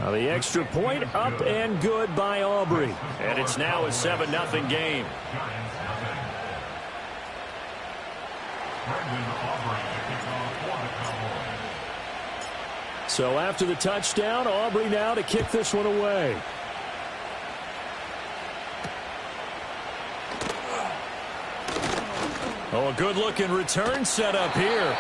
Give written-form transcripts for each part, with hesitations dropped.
The extra point up and good by Aubrey. And it's now a 7-0 game. So after the touchdown, Aubrey now to kick this one away. Oh, a good-looking return set up here.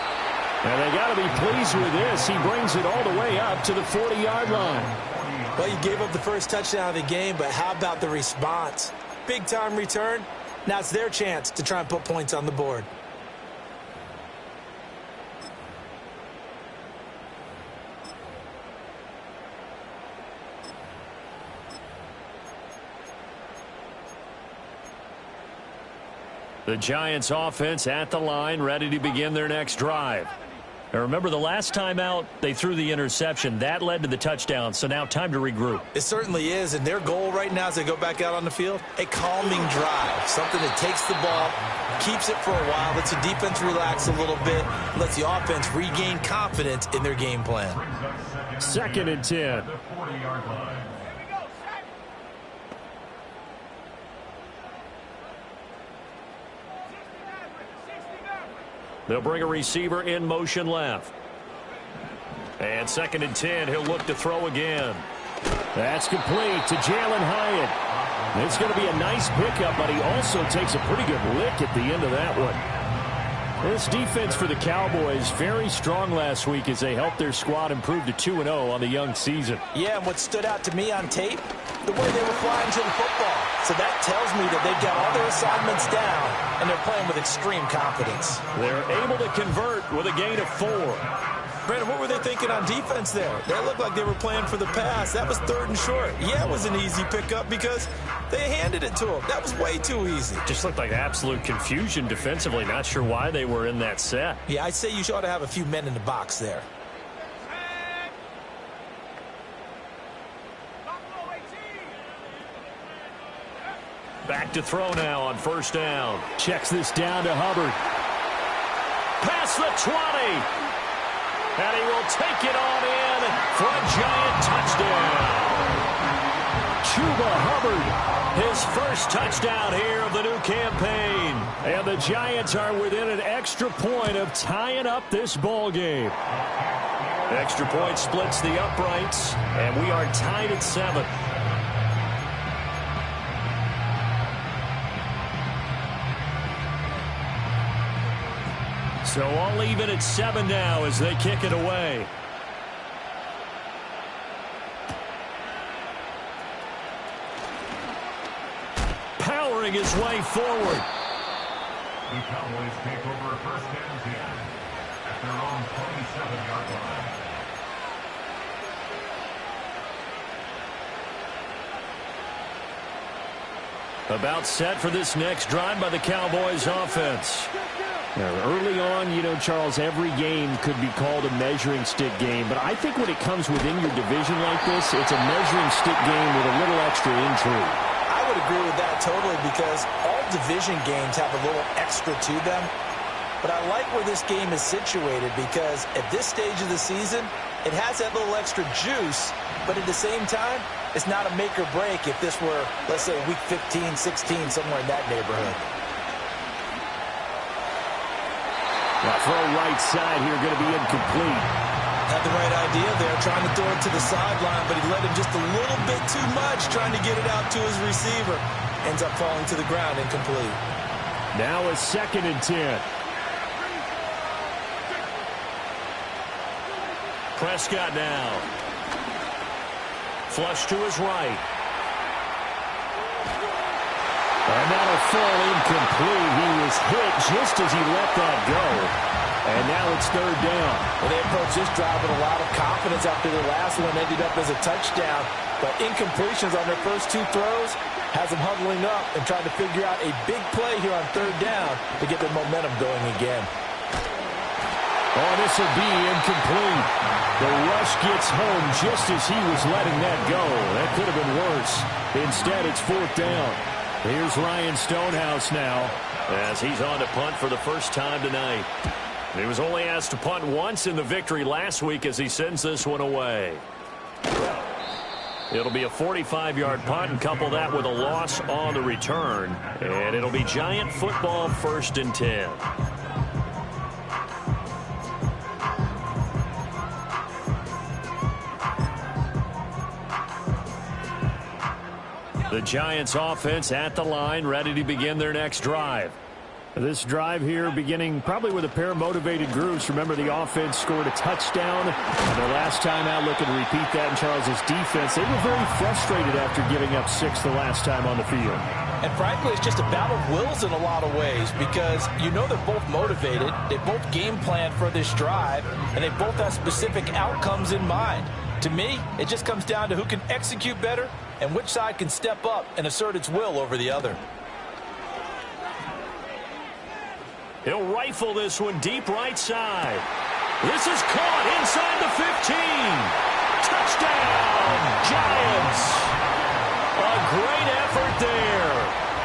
And they got to be pleased with this. He brings it all the way up to the 40-yard line. Well, you gave up the first touchdown of the game, but how about the response? Big-time return. Now it's their chance to try and put points on the board. The Giants offense at the line, ready to begin their next drive. Now remember, the last time out, they threw the interception. That led to the touchdown, so now time to regroup. It certainly is, and their goal right now as they go back out on the field, a calming drive, something that takes the ball, keeps it for a while, lets the defense relax a little bit, lets the offense regain confidence in their game plan. 2nd and 10. They'll bring a receiver in motion left. And 2nd and 10, he'll look to throw again. That's complete to Jalen Hyatt. It's going to be a nice pickup, but he also takes a pretty good lick at the end of that one. This defense for the Cowboys, very strong last week as they helped their squad improve to 2-0 on the young season. Yeah, and what stood out to me on tape, the way they were flying to the football. So that tells me that they've got all their assignments down, and they're playing with extreme confidence. They're able to convert with a gain of 4. Brandon, what were they thinking on defense there? They looked like they were playing for the pass. That was 3rd and short. Yeah, it was an easy pickup because they handed it to them. That was way too easy. Just looked like absolute confusion defensively. Not sure why they were in that set. Yeah, I'd say you ought to have a few men in the box there. Back to throw now on 1st down. Checks this down to Hubbard. Past the 20. And he will take it on in for a Giant touchdown. Chuba Hubbard, his first touchdown here of the new campaign. And the Giants are within an extra point of tying up this ball game. Extra point splits the uprights, and we are tied at 7. So all even at 7 now as they kick it away. Powering his way forward. The Cowboys take over 1st and 10 at their own 27-yard line. About set for this next drive by the Cowboys offense. Now, early on, you know, Charles, every game could be called a measuring stick game. But I think when it comes within your division like this, it's a measuring stick game with a little extra intrigue. I would agree with that totally because all division games have a little extra to them. But I like where this game is situated because at this stage of the season, it has that little extra juice. But at the same time, it's not a make or break if this were, let's say, week 15, 16, somewhere in that neighborhood. Now throw right side here, going to be incomplete. Had the right idea there, trying to throw it to the sideline, but he let him just a little bit too much, trying to get it out to his receiver. Ends up falling to the ground, incomplete. Now a 2nd and 10. Prescott now. Flush to his right. And that'll fall incomplete. He was hit just as he let that go. And now it's 3rd down. Well, they approached this drive with a lot of confidence after the last one ended up as a touchdown. But incompletions on their first 2 throws has them huddling up and trying to figure out a big play here on 3rd down to get their momentum going again. Oh, this will be incomplete. The rush gets home just as he was letting that go. That could have been worse. Instead, it's 4th down. Here's Ryan Stonehouse now as he's on to punt for the first time tonight. He was only asked to punt once in the victory last week as he sends this one away. It'll be a 45-yard punt, and couple that with a loss on the return. And it'll be Giant football, 1st and 10. The Giants offense at the line, ready to begin their next drive. This drive here beginning probably with a pair of motivated groups. Remember, the offense scored a touchdown. And their last time out, looking to repeat that in Charles's defense. They were very frustrated after giving up 6 the last time on the field. And frankly, it's just a battle of wills in a lot of ways because you know they're both motivated. They both game plan for this drive, and they both have specific outcomes in mind. To me, it just comes down to who can execute better and which side can step up and assert its will over the other. He'll rifle this one deep right side. This is caught inside the 15. Touchdown, Giants. A great effort there.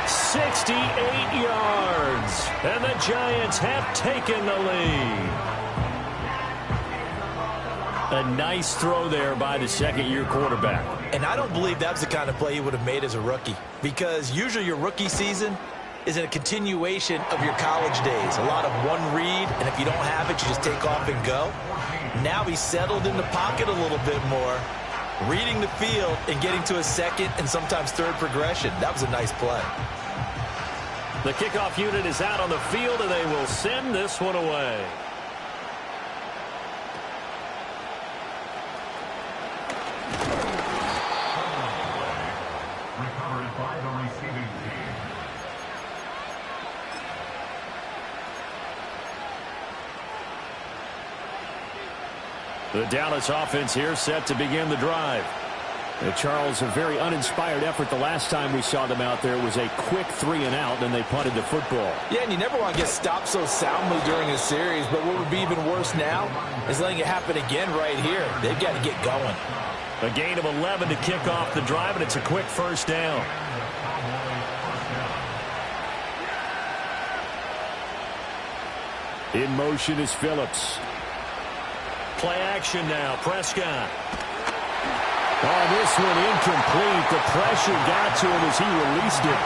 68 yards. And the Giants have taken the lead. A nice throw there by the second-year quarterback. And I don't believe that's the kind of play he would have made as a rookie because usually your rookie season is a continuation of your college days. A lot of one read, and if you don't have it, you just take off and go. Now he's settled in the pocket a little bit more, reading the field and getting to a second and sometimes third progression. That was a nice play. The kickoff unit is out on the field, and they will send this one away. Recovered by the receiving team. The Dallas offense here set to begin the drive. Charles, a very uninspired effort the last time we saw them out there. Was a quick 3 and out, and they punted the football. Yeah, and you never want to get stopped so soundly during a series, but what would be even worse now is letting it happen again right here. They've got to get going. A gain of 11 to kick off the drive, and it's a quick 1st down. In motion is Phillips. Play action now. Prescott. Oh, this one incomplete. The pressure got to him as he released it.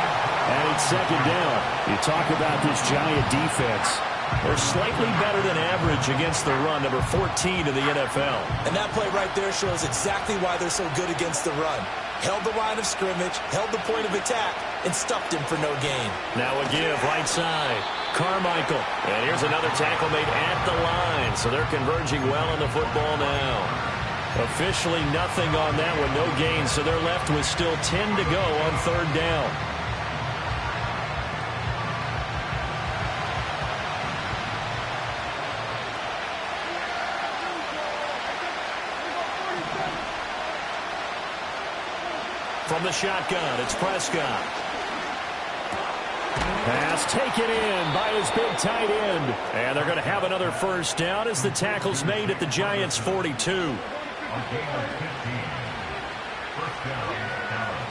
And it's 2nd down. You talk about this Giant defense. They're slightly better than average against the run, number 14 in the NFL. And that play right there shows exactly why they're so good against the run. Held the line of scrimmage, held the point of attack, and stuffed him for no gain. Now a give right side. Carmichael. And here's another tackle made at the line. So they're converging well on the football now. Officially nothing on that one. No gain. So they're left with still 10 to go on 3rd down. From the shotgun, it's Prescott. Pass taken in by his big tight end. And they're going to have another 1st down as the tackle's made at the Giants' 42. A gain of 15. 1st down, Dallas.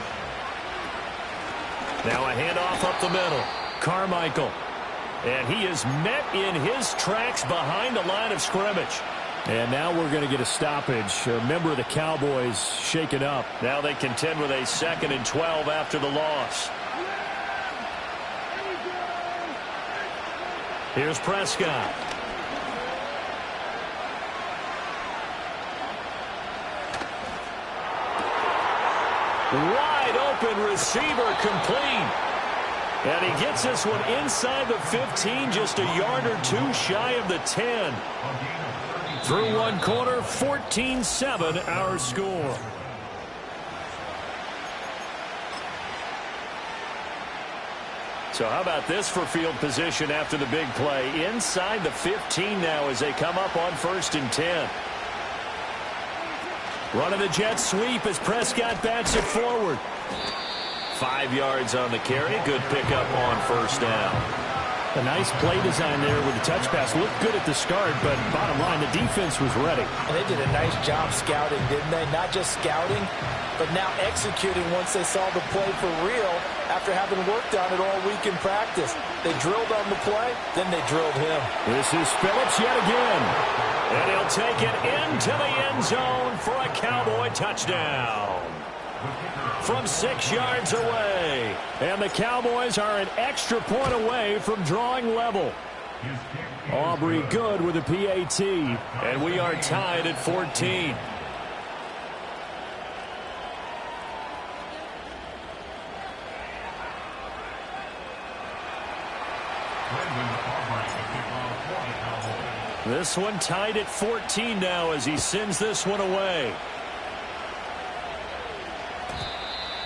Now a handoff up the middle. Carmichael. And he is met in his tracks behind the line of scrimmage. And now we're going to get a stoppage. A member of the Cowboys shaken up. Now they contend with a 2nd and 12 after the loss. Here's Prescott. Wide open receiver complete. And he gets this one inside the 15, just a yard or 2 shy of the 10. Through one quarter, 14-7 our score. So how about this for field position after the big play? Inside the 15 now as they come up on 1st and 10. Running the jet sweep as Prescott bats it forward. 5 yards on the carry. Good pickup on 1st down. A nice play design there with the touch pass. Looked good at the start, but bottom line, the defense was ready. And they did a nice job scouting, didn't they? Not just scouting, but now executing once they saw the play for real after having worked on it all week in practice. They drilled on the play, then they drilled him. This is Phillips yet again. And he'll take it into the end zone for a Cowboy touchdown. from 6 yards away. And the Cowboys are an extra point away from drawing level. Aubrey good with a PAT. And we are tied at 14. This one tied at 14 now as he sends this one away.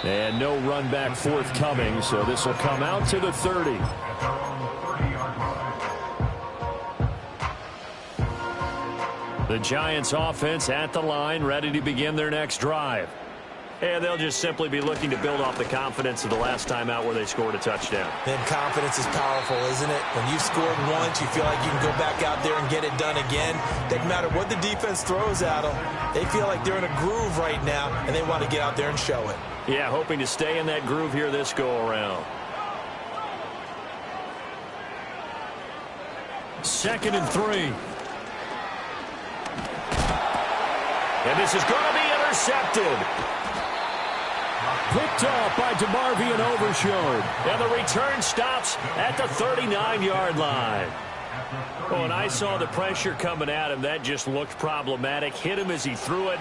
And no run back forthcoming, so this will come out to the 30. The Giants offense at the line, ready to begin their next drive. And they'll just simply be looking to build off the confidence of the last time out where they scored a touchdown. Then confidence is powerful, isn't it? When you've scored once, you feel like you can go back out there and get it done again. Doesn't matter what the defense throws at them. They feel like they're in a groove right now, and they want to get out there and show it. Yeah, hoping to stay in that groove here this go-around. 2nd and 3. And this is going to be intercepted. Picked off by DeMarvion Overshown. And the return stops at the 39-yard line. When I saw the pressure coming at him, that just looked problematic. Hit him as he threw it,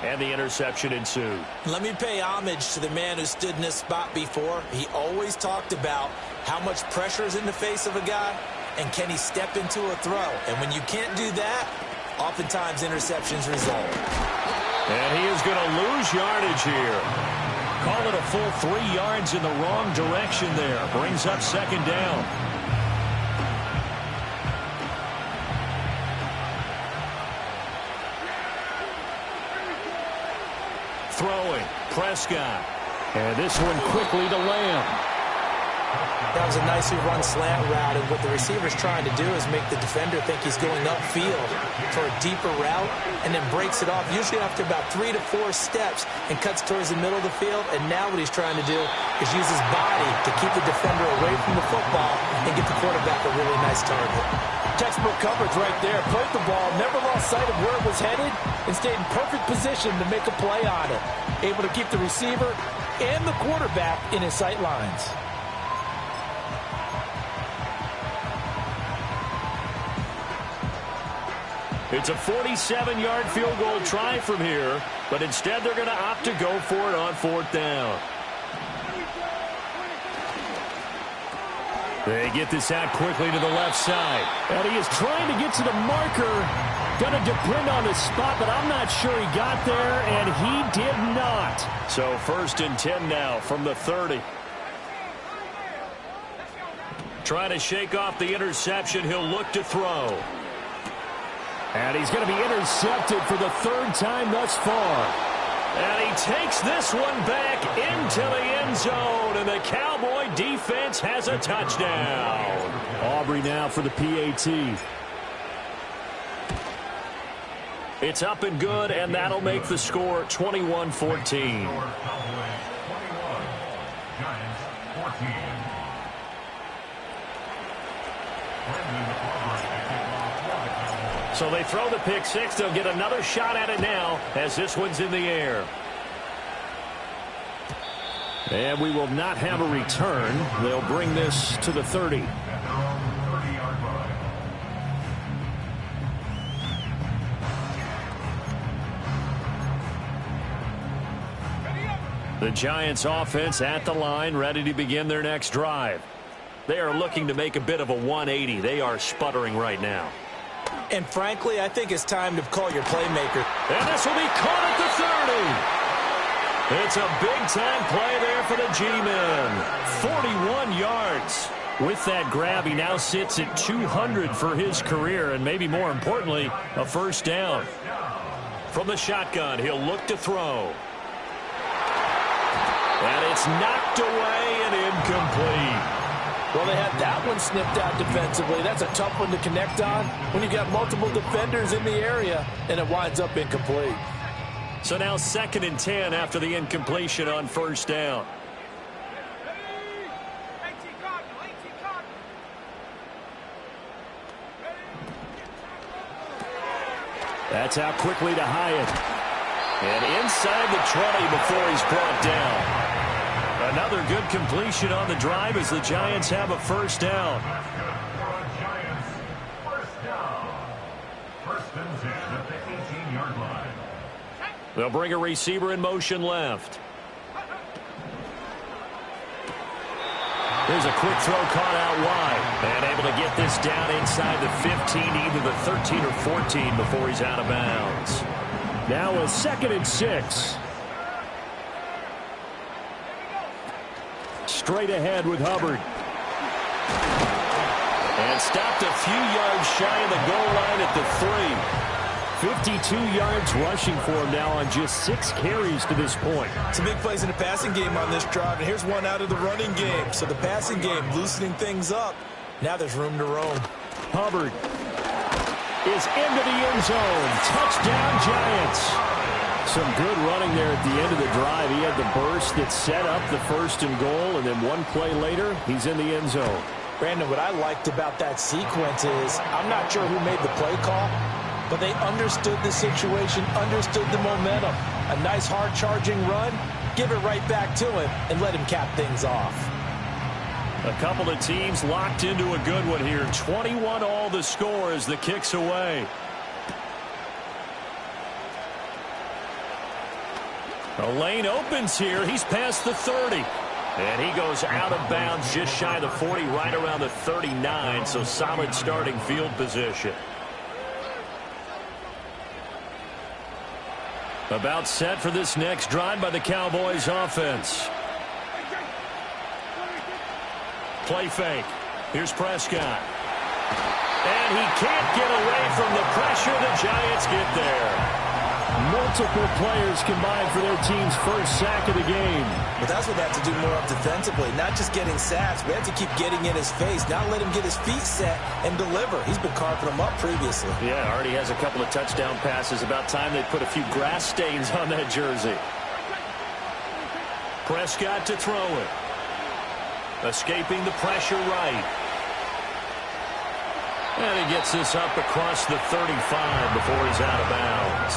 and the interception ensued. Let me pay homage to the man who stood in this spot before. He always talked about how much pressure is in the face of a guy, and can he step into a throw. And when you can't do that, oftentimes interceptions result. And he is going to lose yardage here. Call it a full 3 yards in the wrong direction there. Brings up 2nd down. Throwing, Prescott. And this one quickly to Lamb. That was a nicely run slant route, and what the receiver's trying to do is make the defender think he's going upfield for a deeper route, and then breaks it off, usually after about 3 to 4 steps, and cuts towards the middle of the field. And now what he's trying to do is use his body to keep the defender away from the football and get the quarterback a really nice target. Textbook coverage right there. Played the ball, never lost sight of where it was headed, and stayed in perfect position to make a play on it. Able to keep the receiver and the quarterback in his sight lines. It's a 47-yard field goal try from here, but instead they're going to opt to go for it on 4th down. They get this out quickly to the left side. And he is trying to get to the marker. Going to depend on his spot, but I'm not sure he got there, and he did not. So 1st and 10 now from the 30. Trying to shake off the interception. He'll look to throw. And he's going to be intercepted for the 3rd time thus far. And he takes this one back into the end zone, and the Cowboy defense has a touchdown. Aubrey now for the PAT. It's up and good, and that'll make the score 21-14. So they throw the pick six. They'll get another shot at it now as this one's in the air. And we will not have a return. They'll bring this to the 30. The Giants offense at the line, ready to begin their next drive. They are looking to make a bit of a 180. They are sputtering right now. And frankly, I think it's time to call your playmaker. And this will be caught at the 30. It's a big-time play there for the G-Men. 41 yards. With that grab, he now sits at 200 for his career, and maybe more importantly, a 1st down. From the shotgun, he'll look to throw. And it's knocked away and incomplete. Well, they had that one snipped out defensively. That's a tough one to connect on when you've got multiple defenders in the area, and it winds up incomplete. So now 2nd and 10 after the incompletion on 1st down. That's out quickly to Hyatt. And inside inside the 20 before he's brought down. Another good completion on the drive as the Giants have a first down. Giants, first down. First and 10 at the 18-yard line. They'll bring a receiver in motion left. Here's a quick throw caught out wide. And able to get this down inside the 15, either the 13 or 14 before he's out of bounds. Now a 2nd and 6. Straight ahead with Hubbard. And stopped a few yards shy of the goal line at the 3. 52 yards rushing for him now on just 6 carries to this point. Some big plays in the passing game on this drive, and here's one out of the running game. So the passing game loosening things up. Now there's room to roam. Hubbard is into the end zone. Touchdown, Giants. Some good running there at the end of the drive. He had the burst that set up the 1st and goal, and then one play later, he's in the end zone. Brandon, what I liked about that sequence is I'm not sure who made the play call, but they understood the situation, understood the momentum. A nice hard-charging run, give it right back to him, and let him cap things off. A couple of teams locked into a good one here. 21 all the score as the kick's away. A lane opens here. He's past the 30. And he goes out of bounds just shy of the 40, right around the 39. So solid starting field position. About set for this next drive by the Cowboys offense. Play fake. Here's Prescott. And he can't get away from the pressure. The Giants get there. Multiple players combined for their team's first sack of the game. But that's what they have to do more of defensively. Not just getting sacks, but they have to keep getting in his face. Not let him get his feet set and deliver. He's been carving them up previously. Yeah, already has a couple of touchdown passes. About time they put a few grass stains on that jersey. Prescott to throw it. Escaping the pressure right. And he gets this up across the 35 before he's out of bounds.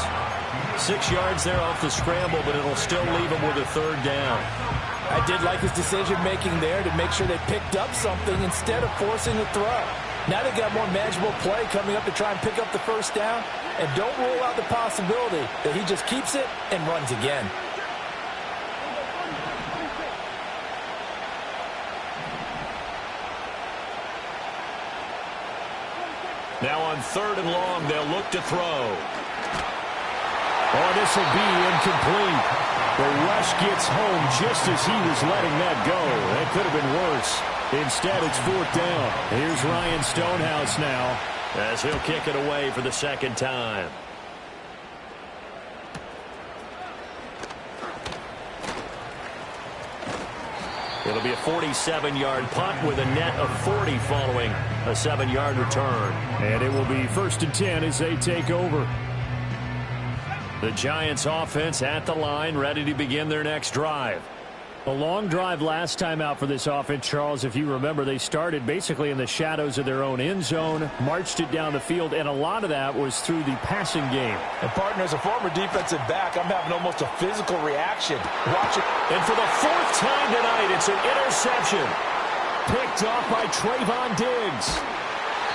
6 yards there off the scramble, but it'll still leave him with a 3rd down. I did like his decision-making there to make sure they picked up something instead of forcing a throw. Now they got more manageable play coming up to try and pick up the first down, and don't rule out the possibility that he just keeps it and runs again. Now on 3rd and long, they'll look to throw. Oh, this will be incomplete. The rush gets home just as he was letting that go. That could have been worse. Instead, it's 4th down. Here's Ryan Stonehouse now, as he'll kick it away for the 2nd time. It'll be a 47-yard punt with a net of 40 following a 7-yard return. And it will be 1st and 10 as they take over. The Giants offense at the line, ready to begin their next drive. A long drive last time out for this offense, Charles. If you remember, they started basically in the shadows of their own end zone, marched it down the field, and a lot of that was through the passing game. And, partner, as a former defensive back, I'm having almost a physical reaction. Watch it. And for the 4th time tonight, it's an interception. Picked off by Trayvon Diggs.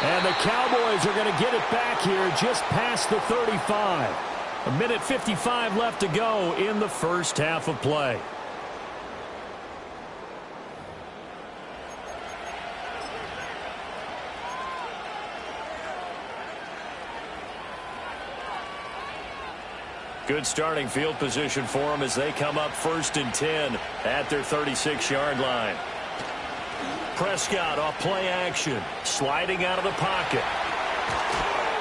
And the Cowboys are going to get it back here just past the 35. A minute 55 left to go in the first half of play. Good starting field position for them as they come up 1st and 10 at their 36-yard line. Prescott off play action, sliding out of the pocket.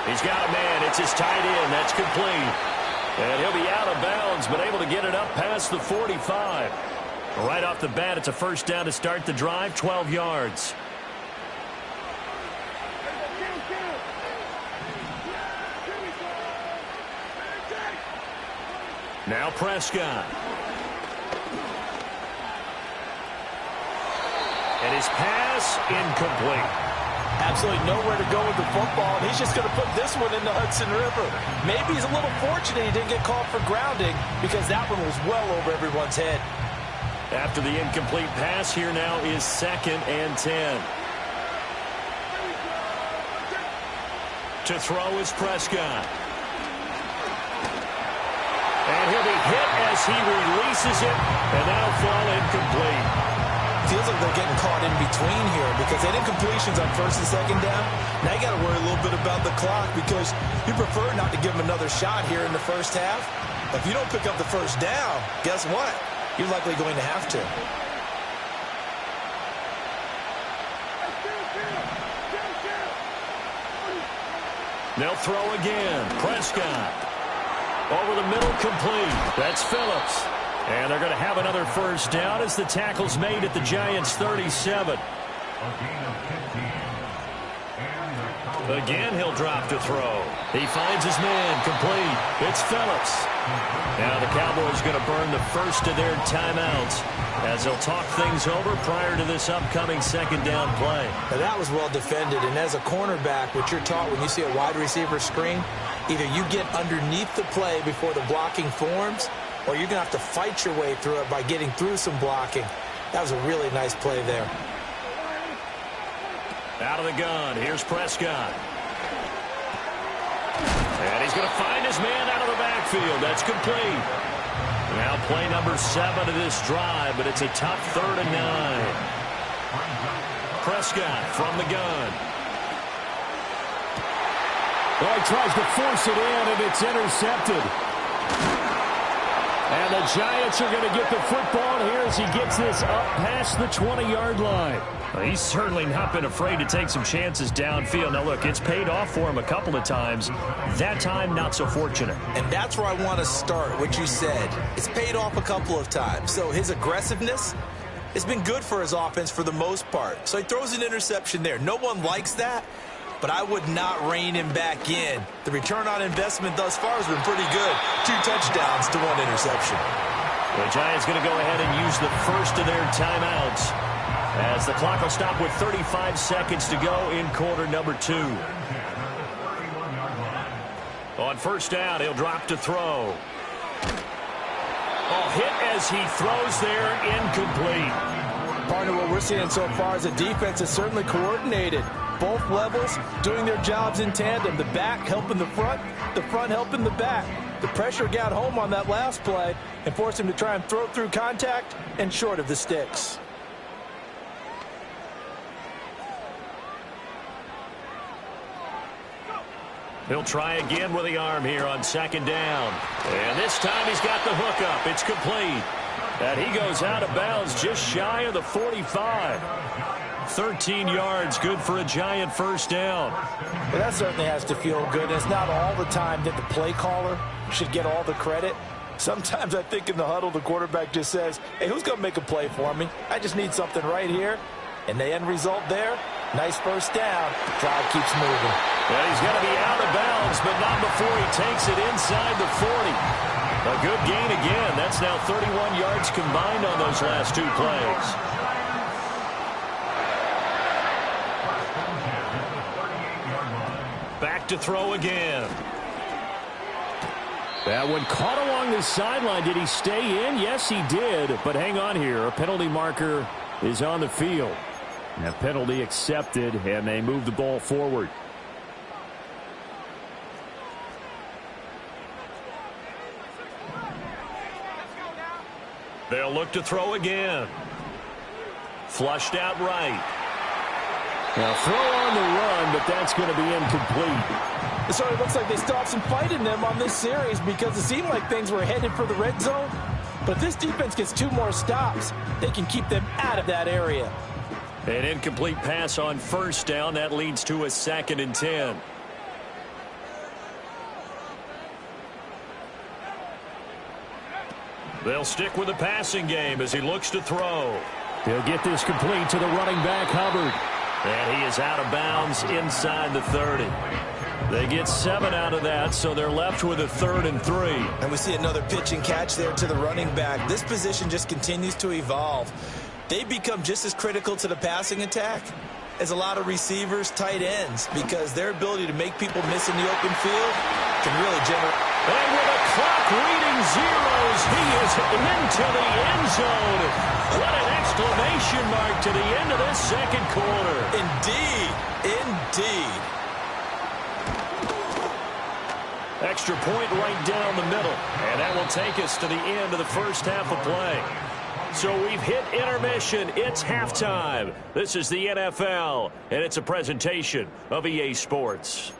He's got a man. It's his tight end. That's complete. And he'll be out of bounds, but able to get it up past the 45. Right off the bat, it's a 1st down to start the drive, 12 yards. Now Prescott. And his pass incomplete. Absolutely nowhere to go with the football, and he's just going to put this one in the Hudson River. Maybe he's a little fortunate he didn't get called for grounding because that one was well over everyone's head. After the incomplete pass, here now is 2nd and 10. To throw is Prescott. And he'll be hit as he releases it, and that'll fall incomplete. Feels like they're getting caught in between here because they did incompletions on 1st and 2nd down. Now you got to worry a little bit about the clock because you prefer not to give them another shot here in the first half. If you don't pick up the first down, guess what? You're likely going to have to. They'll throw again. Prescott. Over the middle, complete. That's Phillips. And they're going to have another first down as the tackle's made at the Giants' 37. Again, he'll drop to throw. He finds his man, complete. It's Phillips. Now the Cowboys going to burn the first of their timeouts as they'll talk things over prior to this upcoming 2nd down play. Now that was well defended, and as a cornerback, what you're taught when you see a wide receiver screen, either you get underneath the play before the blocking forms, or you're going to have to fight your way through it by getting through some blocking. That was a really nice play there. Out of the gun, here's Prescott. And he's going to find his man out of the backfield. That's complete. Now play number 7 of this drive, but it's a tough 3rd and 9. Prescott from the gun. Well, he tries to force it in, and it's intercepted. And the Giants are going to get the football here as he gets this up past the 20-yard line. Well, he's certainly not been afraid to take some chances downfield. Now, look, it's paid off for him a couple of times. That time, not so fortunate. And that's where I want to start, what you said. It's paid off a couple of times. So his aggressiveness has been good for his offense for the most part. So he throws an interception there. No one likes that, but I would not rein him back in. The return on investment thus far has been pretty good. 2 touchdowns to 1 interception. The Giants going to go ahead and use the first of their timeouts as the clock will stop with 35 seconds to go in quarter number 2. On first down, he'll drop to throw. Oh, hit as he throws there, incomplete. Partner, what we're seeing so far is the defense is certainly coordinated. Both levels doing their jobs in tandem. The back helping the front helping the back. The pressure got home on that last play and forced him to try and throw through contact and short of the sticks. He'll try again with the arm here on 2nd down. And this time he's got the hook up. It's complete. And he goes out of bounds just shy of the 45. 13 yards, good for a Giant first down. Well, that certainly has to feel good. And it's not all the time that the play caller should get all the credit. Sometimes I think in the huddle, the quarterback just says, hey, who's going to make a play for me? I just need something right here. And the end result there, nice first down. Drive keeps moving. Well, he's going to be out of bounds, but not before he takes it inside the 40. A good gain again. That's now 31 yards combined on those last 2 plays. Back to throw again. That one caught along the sideline. Did he stay in? Yes, he did. But hang on here. A penalty marker is on the field. A penalty accepted, and they move the ball forward. They'll look to throw again. Flushed out right. Now throw on the run, but that's going to be incomplete. It sort of looks like they still have some fight in them on this series because it seemed like things were headed for the red zone. But if this defense gets 2 more stops, they can keep them out of that area. An incomplete pass on first down. That leads to a 2nd and 10. They'll stick with the passing game as he looks to throw. They'll get this complete to the running back, Hubbard. And he is out of bounds inside the 30. They get 7 out of that, so they're left with a 3rd and 3. And we see another pitch and catch there to the running back. This position just continues to evolve. They become just as critical to the passing attack is a lot of receivers, tight ends, because their ability to make people miss in the open field can really generate. And with a clock reading zeros, he is into the end zone. What an exclamation mark to the end of this second quarter. Indeed. Indeed. Extra point right down the middle. And that will take us to the end of the first half of play. So we've hit intermission. It's halftime. This is the NFL, and it's a presentation of EA Sports.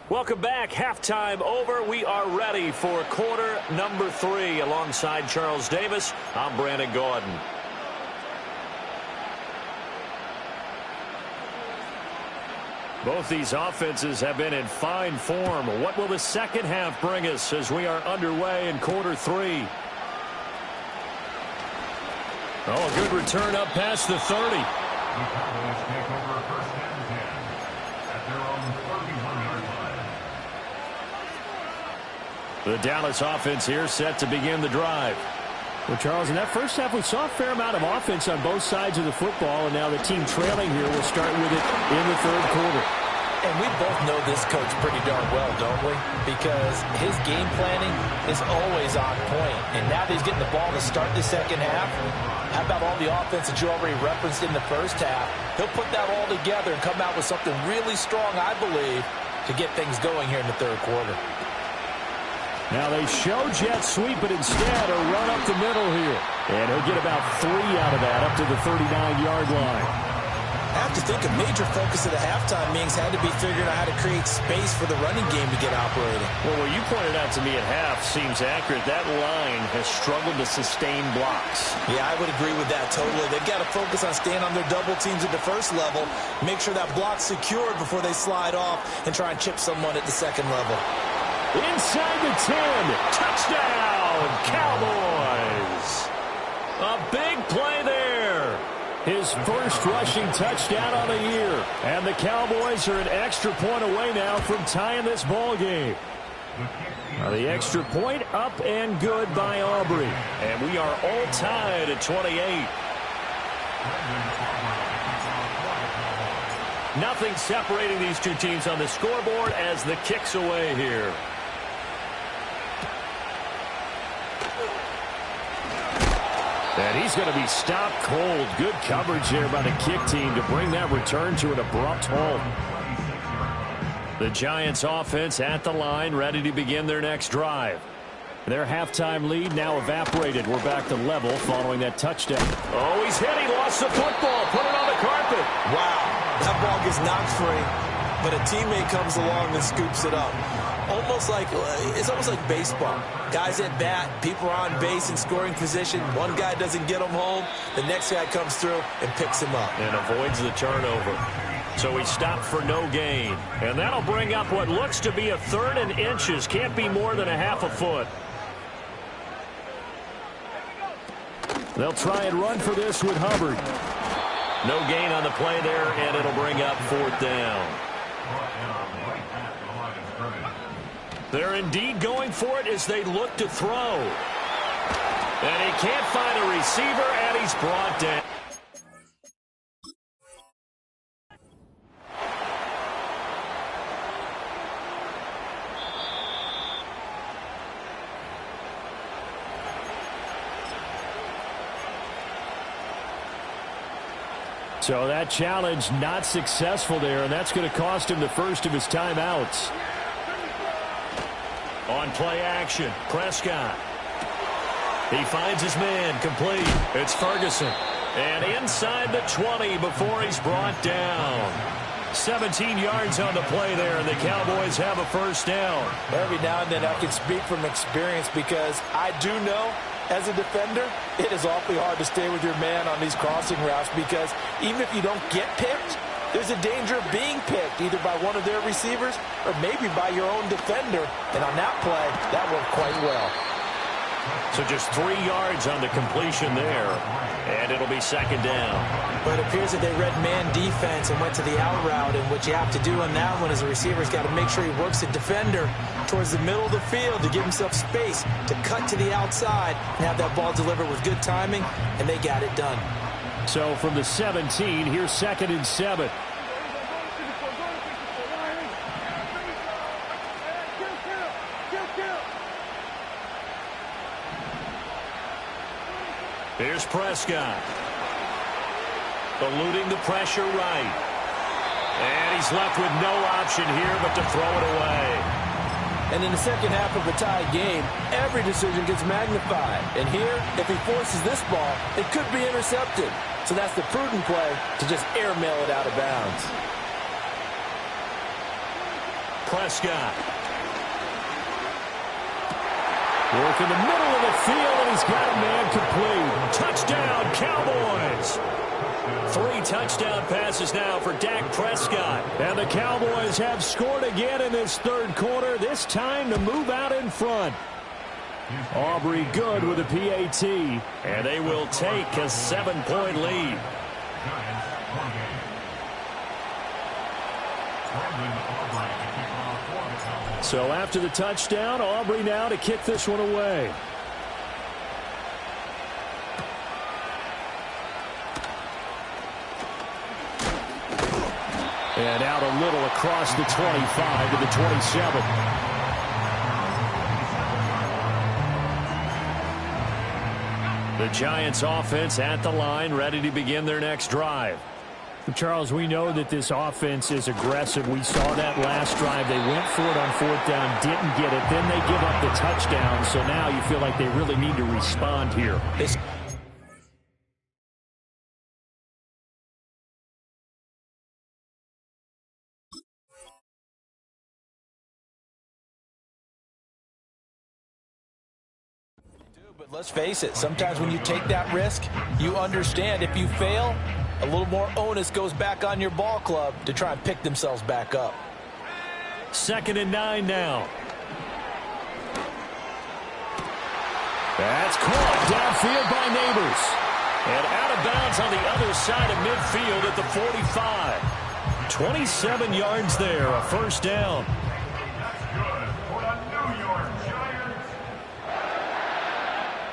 Welcome back. Halftime over. We are ready for quarter number 3. Alongside Charles Davis, I'm Brandon Gordon. Both these offenses have been in fine form. What will the second half bring us as we are underway in quarter 3? Oh, a good return up past the 30. The Cowboys take over first and 10 at their own 31-yard line. The Dallas offense here set to begin the drive. Well, Charles, in that first half, we saw a fair amount of offense on both sides of the football, and now the team trailing here will start with it in the third quarter. And we both know this coach pretty darn well, don't we? Because his game planning is always on point. And now that he's getting the ball to start the second half, how about all the offense that you already referenced in the first half? He'll put that all together and come out with something really strong, I believe, to get things going here in the third quarter. Now they show jet sweep, but instead a run up the middle here. And he'll get about 3 out of that up to the 39-yard line. I have to think a major focus of the halftime meetings had to be figuring out how to create space for the running game to get operating. Well, what you pointed out to me at half seems accurate. That line has struggled to sustain blocks. Yeah, I would agree with that totally. They've got to focus on staying on their double teams at the first level, make sure that block's secured before they slide off and try and chip someone at the second level. Inside the 10. Touchdown, Cowboys. A big play there. His first rushing touchdown on the year. And the Cowboys are an extra point away now from tying this ball game. Now the extra point up and good by Aubrey. And we are all tied at 28. Nothing separating these two teams on the scoreboard as the kick's away here. And he's going to be stopped cold. Good coverage there by the kick team to bring that return to an abrupt halt. The Giants offense at the line, ready to begin their next drive. Their halftime lead now evaporated. We're back to level following that touchdown. Oh, he's hit. He lost the football. Put it on the carpet. Wow. That ball gets knocked free, but a teammate comes along and scoops it up. It's almost like baseball. Guys at bat, people are on base in scoring position. One guy doesn't get him home. The next guy comes through and picks him up. And avoids the turnover. So he stopped for no gain. And that'll bring up what looks to be a 3rd and inches. Can't be more than a half a foot. They'll try and run for this with Hubbard. No gain on the play there, and it'll bring up 4th down. They're indeed going for it as they look to throw. And he can't find a receiver, and he's brought down. So that challenge not successful there, and that's going to cost him the first of his timeouts. On play action, Prescott. He finds his man, complete. It's Ferguson. And inside the 20 before he's brought down. 17 yards on the play there, and the Cowboys have a first down. Every now and then I can speak from experience because I do know, as a defender, it is awfully hard to stay with your man on these crossing routes because even if you don't get picked, there's a danger of being picked either by one of their receivers or maybe by your own defender. And on that play, that worked quite well. So just 3 yards on the completion there, and it'll be second down. But it appears that they read man defense and went to the out route, and what you have to do on that one is the receiver's got to make sure he works the defender towards the middle of the field to give himself space to cut to the outside and have that ball delivered with good timing, and they got it done. So from the 17, here's 2nd and 7. Here's Prescott. Eluding the pressure right. And he's left with no option here but to throw it away. And in the second half of a tied game, every decision gets magnified. And here, if he forces this ball, it could be intercepted. So that's the prudent play to just airmail it out of bounds. Prescott. Work in the middle of the field, and he's got a man complete. Touchdown, Cowboys! 3 touchdown passes now for Dak Prescott. And the Cowboys have scored again in this third quarter, this time to move out in front. Aubrey good with a PAT. And they will take a 7-point lead. So after the touchdown, Aubrey now to kick this one away. And out a little across the 25 to the 27. The Giants offense at the line, ready to begin their next drive. Charles, we know that this offense is aggressive. We saw that last drive. They went for it on 4th down, didn't get it. Then they give up the touchdown. So now you feel like they really need to respond here. But let's face it, sometimes when you take that risk, you understand if you fail, a little more onus goes back on your ball club to try and pick themselves back up. 2nd and 9 now. That's caught downfield by Neighbors. And out of bounds on the other side of midfield at the 45. 27 yards there, a first down. That's good for the New York Giants.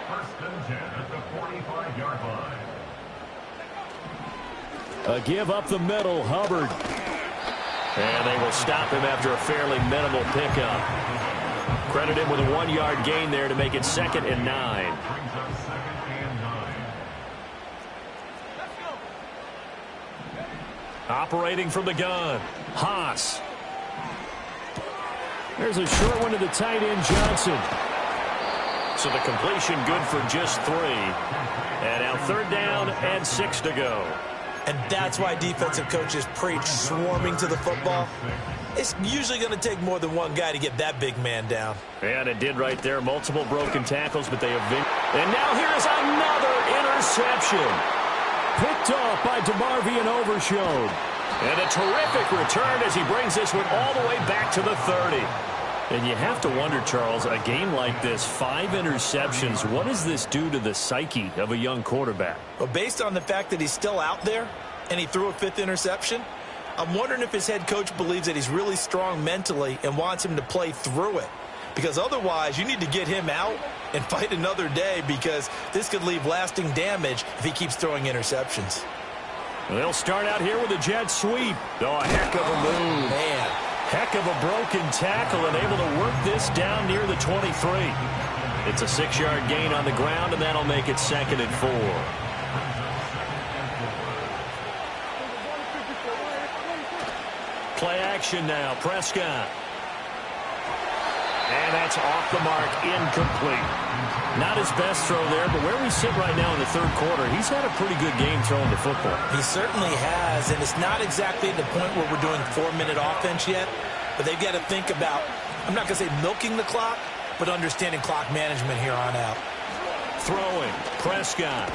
1st and 10 at the 45-yard line. A give up the middle, Hubbard. And they will stop him after a fairly minimal pickup. Credit him with a 1-yard gain there to make it 2nd and 9. Brings up 2nd and 9. Operating from the gun, Haas. There's a short one to the tight end, Johnson. So the completion good for just 3. And now 3rd down and 6 to go. And that's why defensive coaches preach swarming to the football. It's usually going to take more than one guy to get that big man down. And it did right there. Multiple broken tackles, but they have been. And now here is another interception. Picked off by DeMarvion Overshone. And a terrific return as he brings this one all the way back to the 30. And you have to wonder, Charles, a game like this, 5 interceptions, what does this do to the psyche of a young quarterback? Well, based on the fact that he's still out there and he threw a 5th interception, I'm wondering if his head coach believes that he's really strong mentally and wants him to play through it. Because otherwise, you need to get him out and fight another day, because this could leave lasting damage if he keeps throwing interceptions. They'll start out here with a jet sweep. Oh, a heck of a move. Man. Heck of a broken tackle and able to work this down near the 23. It's a 6-yard gain on the ground, and that'll make it 2nd and 4. Play action now, Prescott. And that's off the mark, incomplete. Not his best throw there, but where we sit right now in the 3rd quarter, he's had a pretty good game throwing the football. He certainly has, and it's not exactly at the point where we're doing 4-minute offense yet, but they've got to think about, I'm not going to say milking the clock, but understanding clock management here on out. Throwing, Prescott.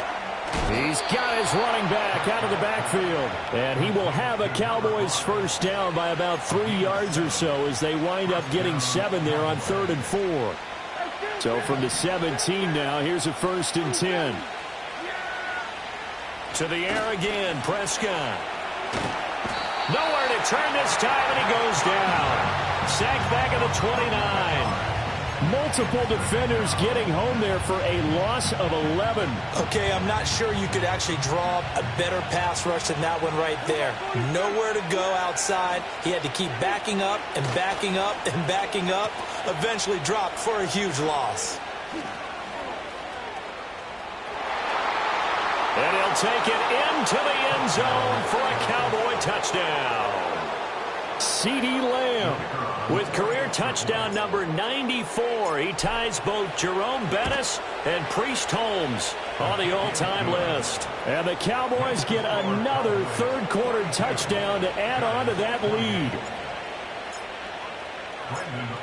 He's got his running back out of the backfield. And he will have a Cowboys first down by about 3 yards or so as they wind up getting 7 there on 3rd and 4. So from the 17 now, here's a 1st and 10. To the air again, Prescott. Nowhere to turn this time, and he goes down. Sacked back at the 29. Multiple defenders getting home there for a loss of 11. Okay, I'm not sure you could actually draw a better pass rush than that one right there. Nowhere to go outside. He had to keep backing up and backing up and backing up. Eventually dropped for a huge loss. And he'll take it into the end zone for a Cowboy touchdown. CeeDee Lamb with career touchdown number 94. He ties both Jerome Bettis and Priest Holmes on the all-time list. And the Cowboys get another third-quarter touchdown to add on to that lead.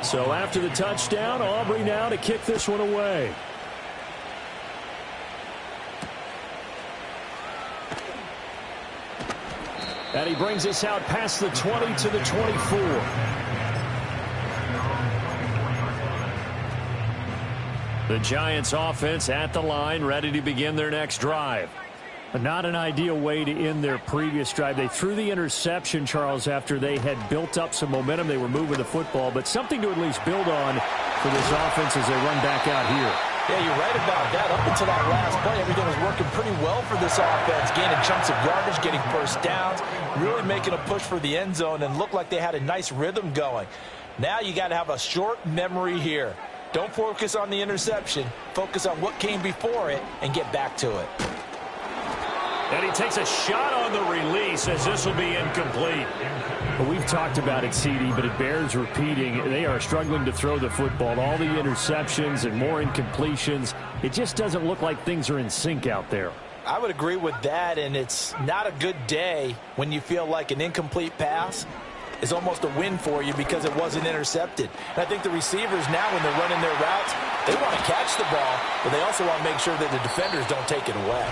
So after the touchdown, Aubrey now to kick this one away. And he brings us out past the 20 to the 24. The Giants offense at the line, ready to begin their next drive. But not an ideal way to end their previous drive. They threw the interception, Charles, after they had built up some momentum. They were moving the football, but something to at least build on for this offense as they run back out here. Yeah, you're right about that. Up until that last play, everything was working pretty well for this offense. Gaining chunks of yardage, getting first downs, really making a push for the end zone, and looked like they had a nice rhythm going. Now you got to have a short memory here. Don't focus on the interception. Focus on what came before it and get back to it. And he takes a shot on the release as this will be incomplete. Well, we've talked about it, CD, but it bears repeating. They are struggling to throw the football. All the interceptions and more incompletions. It just doesn't look like things are in sync out there. I would agree with that, and it's not a good day when you feel like an incomplete pass is almost a win for you because it wasn't intercepted. And I think the receivers now, when they're running their routes, they want to catch the ball, but they also want to make sure that the defenders don't take it away.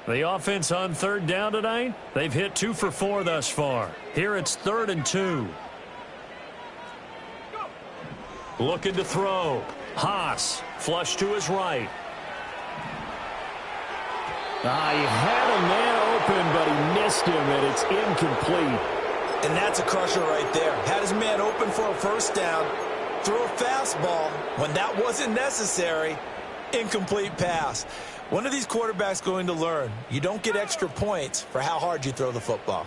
The offense on third down tonight, they've hit 2 for 4 thus far. Here it's 3rd and 2. Looking to throw. Haas, flush to his right. He had a man open, but he missed him, and it's incomplete. And that's a crusher right there. Had his man open for a first down, threw a fastball when that wasn't necessary. Incomplete pass. One of these quarterbacks going to learn, you don't get extra points for how hard you throw the football.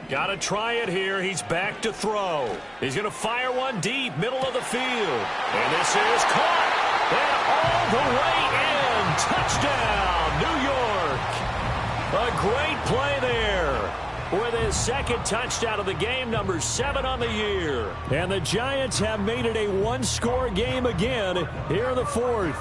Got to try it here. He's back to throw. He's going to fire one deep, middle of the field. And this is caught. And all the way in. Touchdown, New York. A great play there. With his second touchdown of the game, number 7 on the year. And the Giants have made it a one-score game again here in the 4th.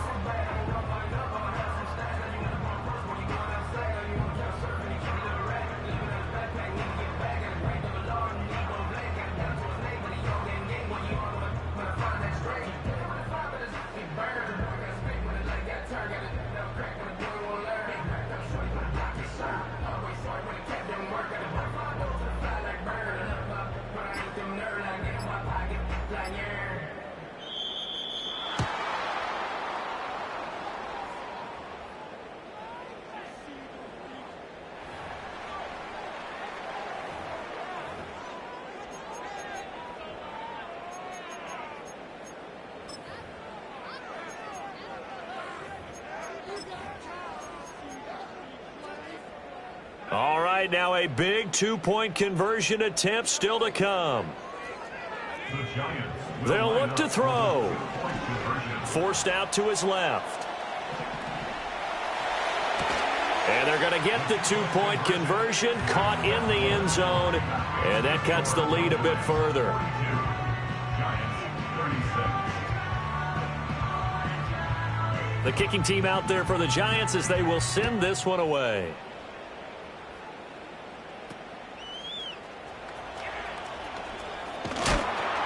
All right, now a big 2-point conversion attempt still to come. They'll look to throw. Forced out to his left. And they're going to get the 2-point conversion, caught in the end zone, and that cuts the lead a bit further. The kicking team out there for the Giants as they will send this one away.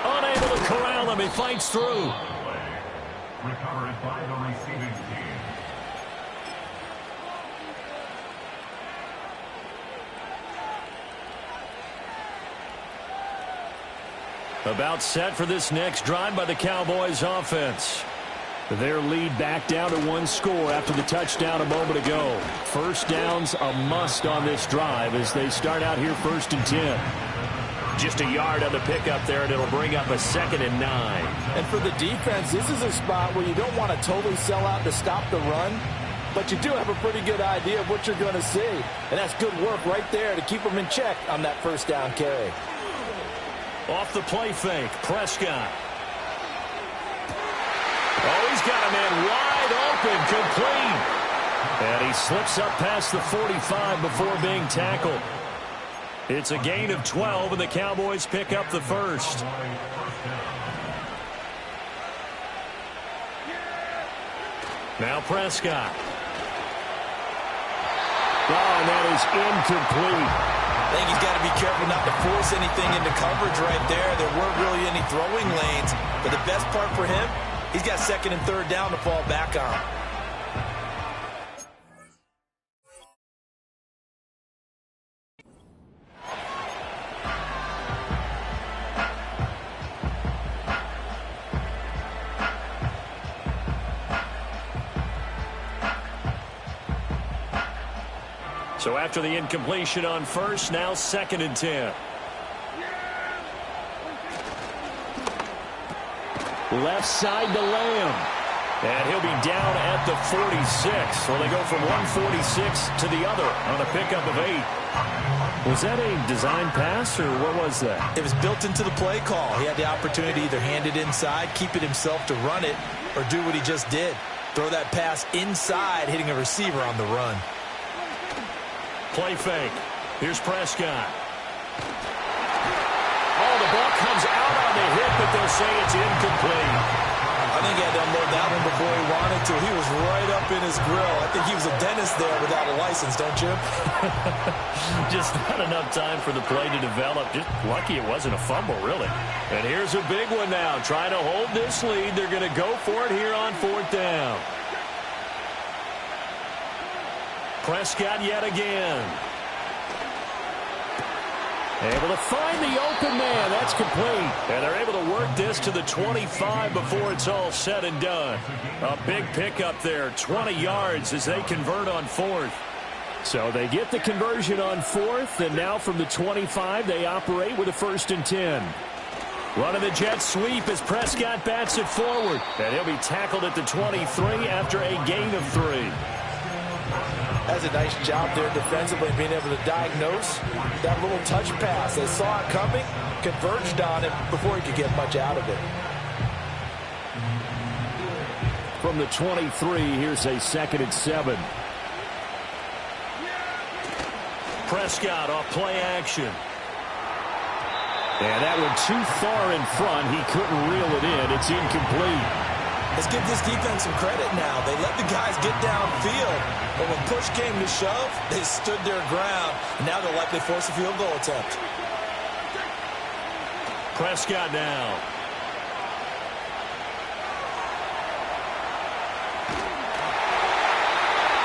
Unable to corral him. He fights through. Recovered by the receiving team. About set for this next drive by the Cowboys offense. Their lead back down to one score after the touchdown a moment ago. First down's a must on this drive as they start out here 1st and 10. Just a yard on the pickup there, and it'll bring up a 2nd and 9. And for the defense, this is a spot where you don't want to totally sell out to stop the run, but you do have a pretty good idea of what you're going to see. And that's good work right there to keep them in check on that first down carry. Off the play fake, Prescott. Oh, he's got a man wide open, complete. And he slips up past the 45 before being tackled. It's a gain of 12, and the Cowboys pick up the first. Now Prescott. Oh, and that is incomplete. I think he's got to be careful not to force anything into coverage right there. There weren't really any throwing lanes. But the best part for him, he's got 2nd and 3rd down to fall back on. So after the incompletion on first, now 2nd and 10. Left side to Lamb. And he'll be down at the 46. So they go from 146 to the other on a pickup of 8. Was that a design pass, or what was that? It was built into the play call. He had the opportunity to either hand it inside, keep it himself to run it, or do what he just did. Throw that pass inside, hitting a receiver on the run. Play fake. Here's Prescott. Oh, the ball comes out on the hit, but they'll say it's incomplete. I think he had to unload that one before he wanted to. He was right up in his grill. I think he was a dentist there without a license, don't you? Just not enough time for the play to develop. Just lucky it wasn't a fumble, really. And here's a big one now. Trying to hold this lead. They're going to go for it here on 4th down. Prescott yet again. Able to find the open man. That's complete. And they're able to work this to the 25 before it's all said and done. A big pickup there. 20 yards as they convert on 4th. So they get the conversion on 4th, and now from the 25, they operate with a 1st and 10. Running the jet sweep as Prescott bats it forward. And he'll be tackled at the 23 after a gain of 3. That's a nice job there defensively, being able to diagnose that little touch pass. They saw it coming, converged on it before he could get much out of it. From the 23, here's a 2nd and 7. Prescott off play action. And that one too far in front. He couldn't reel it in. It's incomplete. Let's give this defense some credit now. They let the guys get downfield, but when push came to shove, they stood their ground. And now they'll likely force a field goal attempt. Prescott now.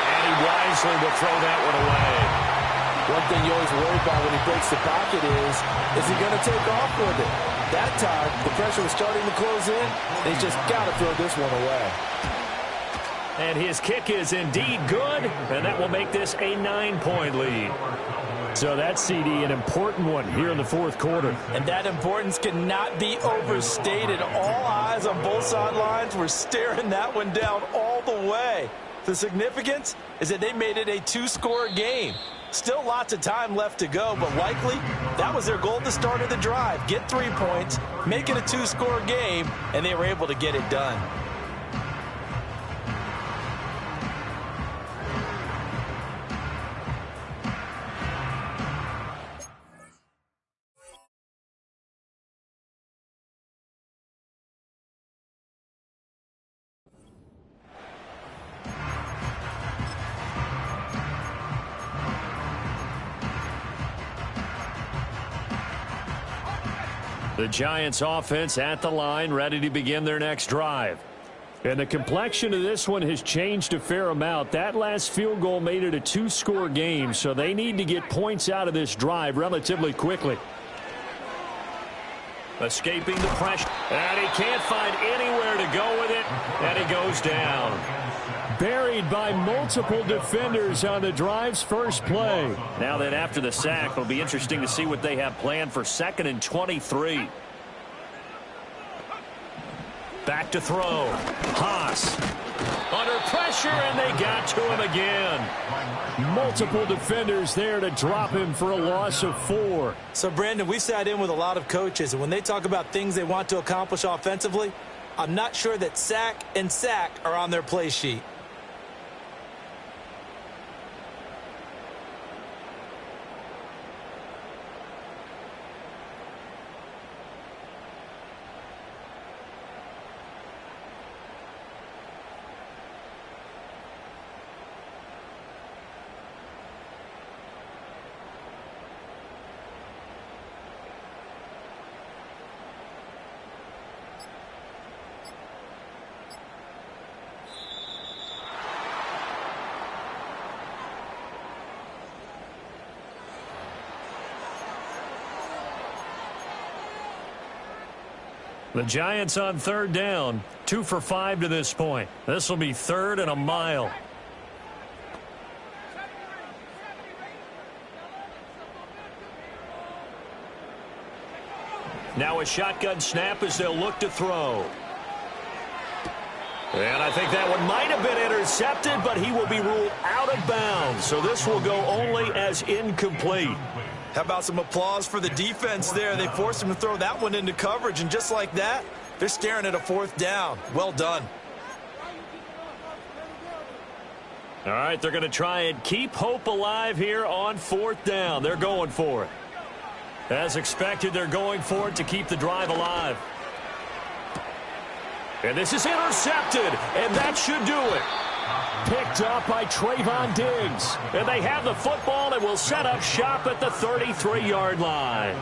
And he wisely will throw that one away. One thing you always worry about when he breaks the pocket is he going to take off with it? That time, the pressure was starting to close in, and he's just got to throw this one away. And his kick is indeed good, and that will make this a 9-point lead. So that CD, an important one here in the 4th quarter. And that importance cannot be overstated. All eyes on both sidelines were staring that one down all the way. The significance is that they made it a 2-score game. Still lots of time left to go, but likely that was their goal at the start of the drive. Get 3 points, make it a 2-score game, and they were able to get it done. The Giants offense at the line, ready to begin their next drive. And the complexion of this one has changed a fair amount. That last field goal made it a two-score game, so they need to get points out of this drive relatively quickly. Escaping the pressure, and he can't find anywhere to go with it, and he goes down. Buried by multiple defenders on the drive's first play. Now then, after the sack, it'll be interesting to see what they have planned for 2nd and 23. Back to throw. Haas. Under pressure, and they got to him again. Multiple defenders there to drop him for a loss of 4. So, Brandon, we sat in with a lot of coaches, and when they talk about things they want to accomplish offensively, I'm not sure that sack and sack are on their play sheet. The Giants on 3rd down, 2 for 5 to this point. This will be 3rd and a mile. Now a shotgun snap as they'll look to throw. And I think that one might have been intercepted, but he will be ruled out of bounds. So this will go only as incomplete. How about some applause for the defense there? They forced him to throw that one into coverage, and just like that, they're staring at a 4th down. Well done. All right, they're going to try and keep hope alive here on 4th down. They're going for it. As expected, they're going for it to keep the drive alive. And this is intercepted, and that should do it. Picked up by Trayvon Diggs. And they have the football and will set up shop at the 33-yard line.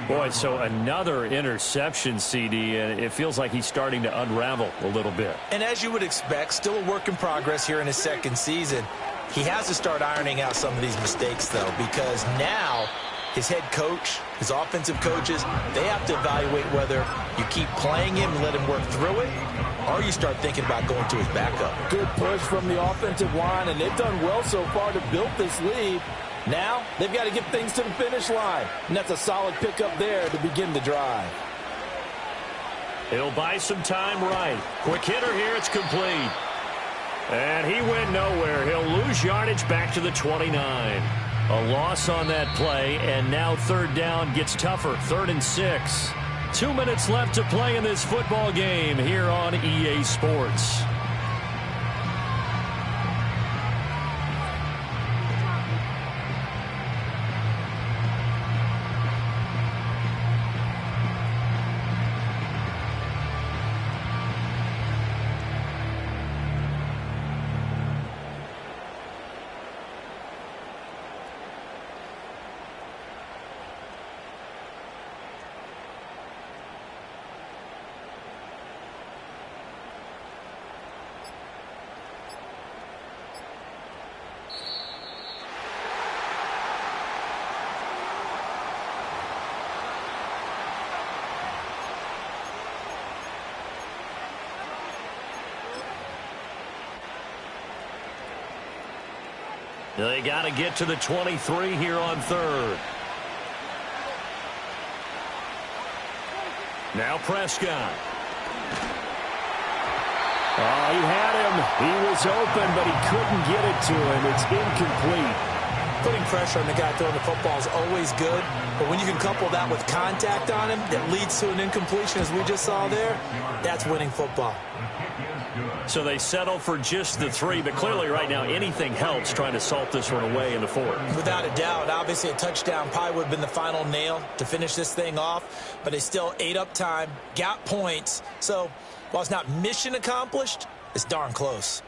Boy, so another interception, CD, and it feels like he's starting to unravel a little bit. And as you would expect, still a work in progress here in his 2nd season. He has to start ironing out some of these mistakes, though, because now his head coach, his offensive coaches, they have to evaluate whether you keep playing him and let him work through it, or you start thinking about going to his backup. Good push from the offensive line, and they've done well so far to build this lead. Now, they've got to get things to the finish line, and that's a solid pickup there to begin the drive. He'll buy some time right. Quick hitter here, it's complete. And he went nowhere. He'll lose yardage back to the 29. A loss on that play, and now 3rd down gets tougher. 3rd and 6. 2 minutes left to play in this football game here on EA Sports. They got to get to the 23 here on 3rd. Now Prescott. Oh, he had him. He was open, but he couldn't get it to him. It's incomplete. Putting pressure on the guy throwing the football is always good, but when you can couple that with contact on him that leads to an incompletion, as we just saw there, that's winning football. So they settle for just the 3, but clearly right now anything helps trying to salt this one away in the 4th. Without a doubt, obviously a touchdown probably would have been the final nail to finish this thing off, but they still ate up time, got points. So while it's not mission accomplished, it's darn close.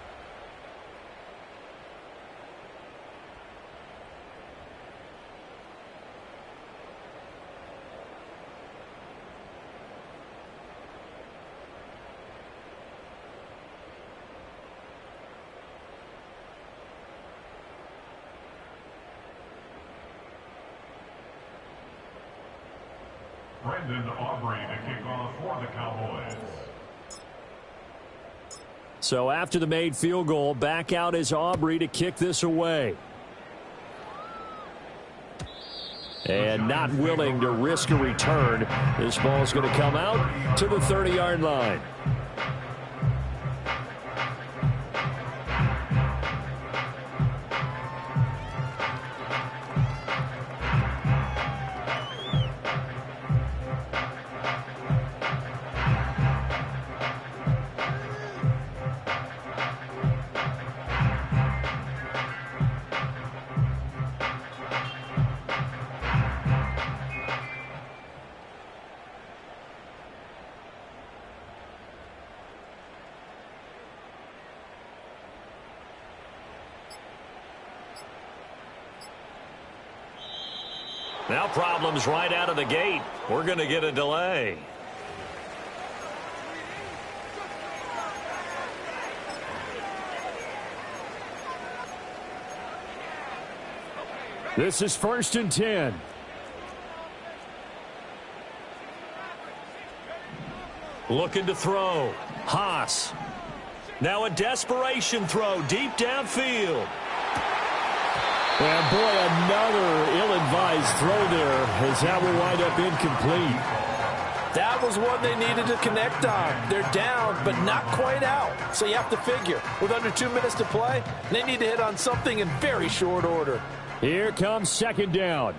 Brendan Aubrey to kick off for the Cowboys. So after the made field goal, back out is Aubrey to kick this away. And not willing to risk a return. This ball's going to come out to the 30-yard line. Now problems right out of the gate. We're going to get a delay. This is 1st and 10. Looking to throw. Haas. Now a desperation throw deep downfield. And boy, another ill-advised throw there as that will wind up incomplete. That was one they needed to connect on. They're down, but not quite out. So you have to figure, with under 2 minutes to play, they need to hit on something in very short order. Here comes 2nd down.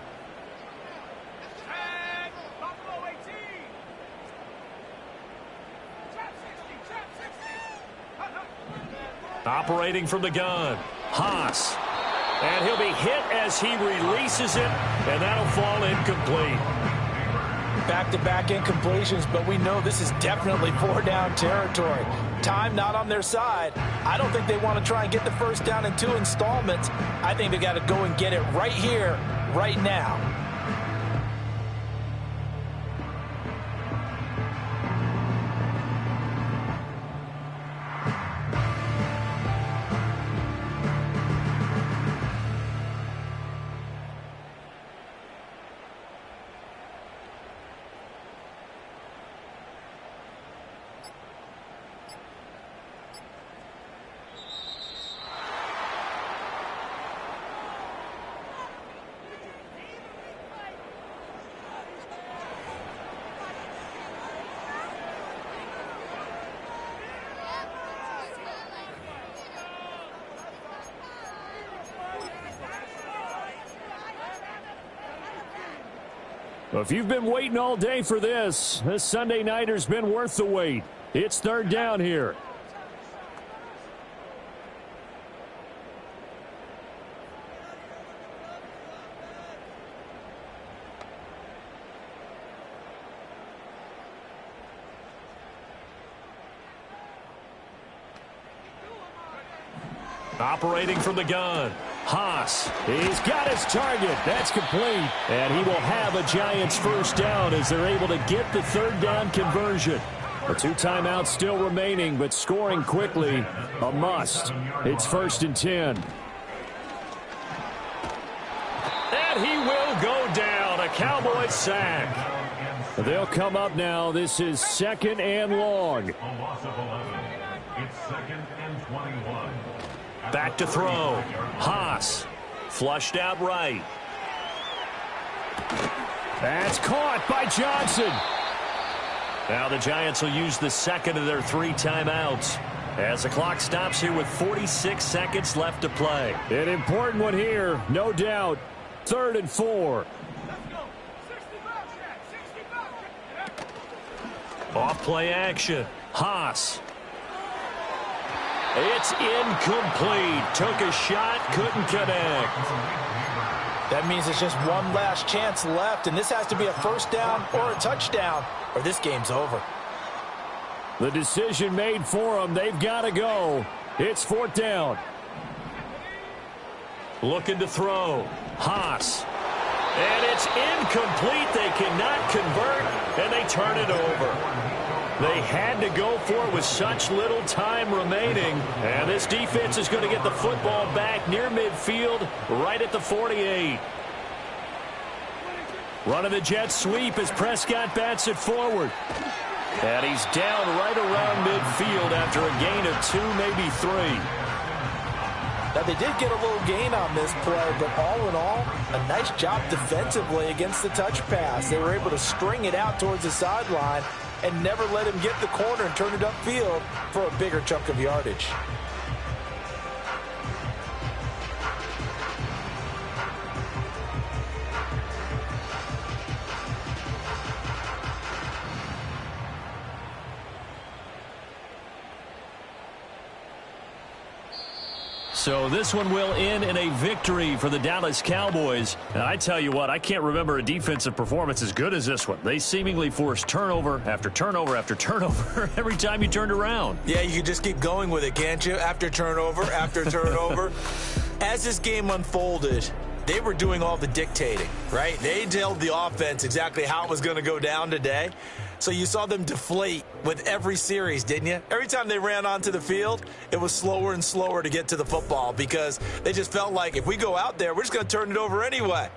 Operating from the gun. Haas. And he'll be hit as he releases it, and that'll fall incomplete. Back-to-back incompletions, but we know this is definitely 4-down territory. Time not on their side. I don't think they want to try and get the first down in 2 installments. I think they got to go and get it right here, right now. If you've been waiting all day for this Sunday nighter's been worth the wait. It's 3rd down here. Operating from the gun. Haas. He's got his target. That's complete. And he will have a Giants first down as they're able to get the 3rd down conversion. The 2 timeouts still remaining, but scoring quickly, a must. It's 1st and 10. And he will go down. A Cowboys sack. They'll come up now. This is 2nd and long. A loss of 11. It's 2nd and 21. Back to throw. Haas. Flushed out right. That's caught by Johnson. Now the Giants will use the 2nd of their 3 timeouts as the clock stops here with 46 seconds left to play. An important one here, no doubt. 3rd and 4. Off play action. Haas. It's incomplete. Took a shot, couldn't connect. That means it's just one last chance left, and this has to be a first down or a touchdown, or this game's over. The decision made for them. They've got to go. It's 4th down. Looking to throw. Haas. And it's incomplete. They cannot convert, and they turn it over. They had to go for it with such little time remaining. And this defense is going to get the football back near midfield, right at the 48. Running the jet sweep as Prescott bats it forward. And he's down right around midfield after a gain of 2, maybe 3. Now, they did get a little gain on this play, but all in all, a nice job defensively against the touch pass. They were able to string it out towards the sideline and never let him get the corner and turn it upfield for a bigger chunk of yardage. So this one will end in a victory for the Dallas Cowboys. And I tell you what, I can't remember a defensive performance as good as this one. They seemingly forced turnover after turnover after turnover every time you turned around. Yeah, you can just keep going with it, can't you? After turnover, after turnover. As this game unfolded, they were doing all the dictating, right? They told the offense exactly how it was going to go down today. So you saw them deflate with every series, didn't you? Every time they ran onto the field, it was slower and slower to get to the football because they just felt like if we go out there, we're just going to turn it over anyway.